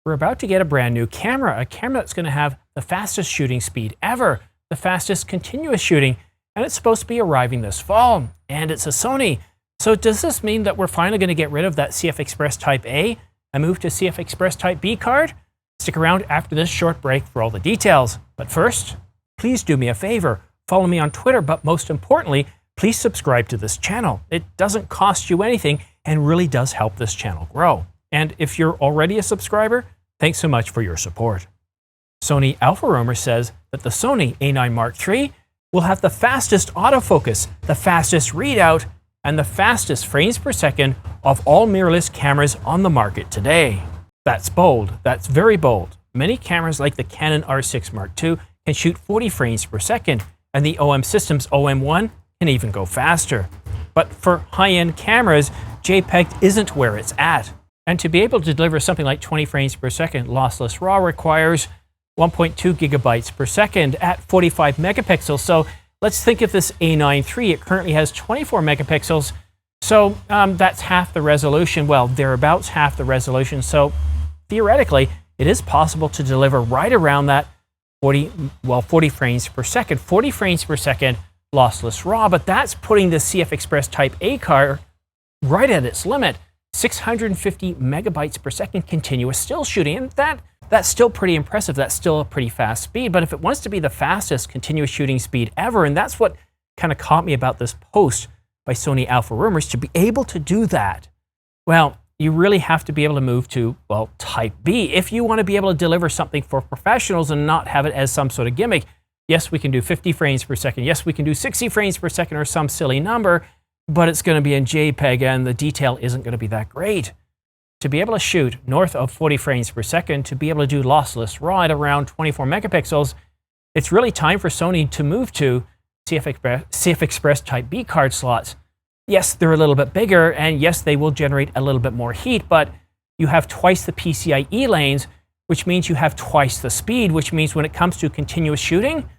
We're about to get a brand new camera, a camera that's going to have the fastest shooting speed ever, the fastest continuous shooting, and it's supposed to be arriving this fall, and it's a Sony. So does this mean that we're finally going to get rid of that CFexpress Type A and move to CFexpress Type B card? Stick around after this short break for all the details. But first, please do me a favor. Follow me on Twitter, but most importantly, please subscribe to this channel. It doesn't cost you anything and really does help this channel grow. And if you're already a subscriber, thanks so much for your support. Sony Alpha Rumor says that the Sony A9 Mark III will have the fastest autofocus, the fastest readout, and the fastest frames per second of all mirrorless cameras on the market today. That's bold. That's very bold. Many cameras like the Canon R6 Mark II can shoot 40 frames per second, and the OM Systems OM1 can even go faster. But for high-end cameras, JPEG isn't where it's at. And to be able to deliver something like 20 frames per second lossless RAW requires 1.2 gigabytes per second at 45 megapixels. So let's think of this A9 III. It currently has 24 megapixels. So that's half the resolution. Well, thereabouts half the resolution. So theoretically, it is possible to deliver right around that 40 frames per second. 40 frames per second lossless RAW, but that's putting the CFexpress Type A card right at its limit. 650 megabytes per second continuous still shooting, and that's still pretty impressive. That's still a pretty fast speed, but if it wants to be the fastest continuous shooting speed ever, and that's what kind of caught me about this post by Sony Alpha Rumors, to be able to do that, well, you really have to be able to move to, well, Type B. If you want to be able to deliver something for professionals and not have it as some sort of gimmick, yes, we can do 50 frames per second, yes, we can do 60 frames per second or some silly number, but it's going to be in JPEG and the detail isn't going to be that great. To be able to shoot north of 40 frames per second, to be able to do lossless RAW at around 24 megapixels, it's really time for Sony to move to CFexpress Type B card slots. Yes, they're a little bit bigger, and yes, they will generate a little bit more heat, but you have twice the PCIe lanes, which means you have twice the speed, which means when it comes to continuous shooting,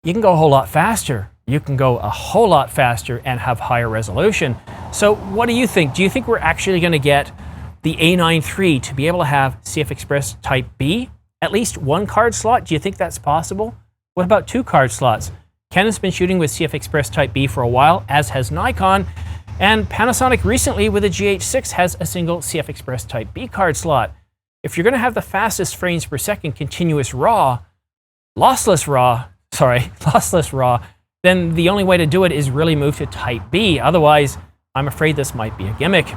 you can go a whole lot faster. You can go a whole lot faster and have higher resolution. So what do you think? Do you think we're actually going to get the A9 III to be able to have CFexpress Type B? At least one card slot? Do you think that's possible? What about 2 card slots? Canon's been shooting with CFexpress Type B for a while, as has Nikon, and Panasonic recently with the GH6 has a single CFexpress Type B card slot. If you're going to have the fastest frames per second continuous RAW, lossless RAW, then the only way to do it is really move to Type B. Otherwise, I'm afraid this might be a gimmick.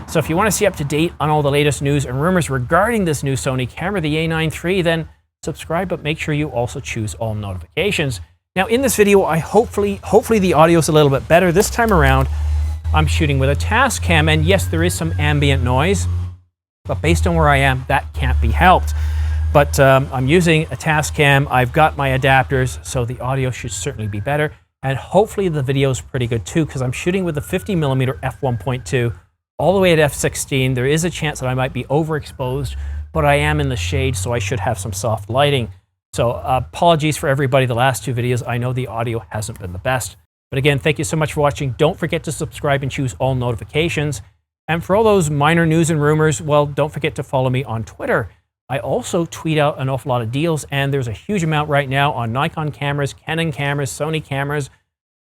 So if you want to stay up to date on all the latest news and rumors regarding this new Sony camera, the A9 III, then subscribe, but make sure you also choose all notifications. Now in this video, hopefully the audio is a little bit better. This time around, I'm shooting with a Tascam, and yes, there is some ambient noise, but based on where I am, that can't be helped. But I'm using a Tascam. I've got my adapters, so the audio should certainly be better. And hopefully the video is pretty good too, because I'm shooting with a 50mm f1.2 all the way at f16. There is a chance that I might be overexposed, but I am in the shade, so I should have some soft lighting. So apologies for everybody, the last 2 videos. I know the audio hasn't been the best. But again, thank you so much for watching. Don't forget to subscribe and choose all notifications. And for all those minor news and rumors, well, don't forget to follow me on Twitter. I also tweet out an awful lot of deals, and there's a huge amount right now on Nikon cameras, Canon cameras, Sony cameras.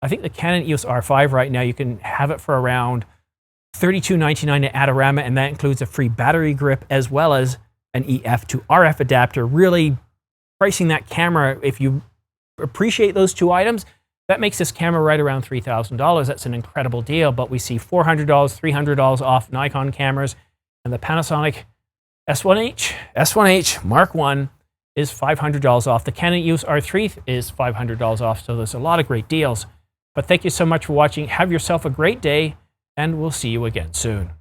I think the Canon EOS R5 right now, you can have it for around $32.99 at Adorama, and that includes a free battery grip as well as an EF to RF adapter. Really pricing that camera, if you appreciate those 2 items, that makes this camera right around $3,000. That's an incredible deal, but we see $400, $300 off Nikon cameras, and the Panasonic S1H Mark I is $500 off. The Canon EOS R3 is $500 off, so there's a lot of great deals. But thank you so much for watching. Have yourself a great day, and we'll see you again soon.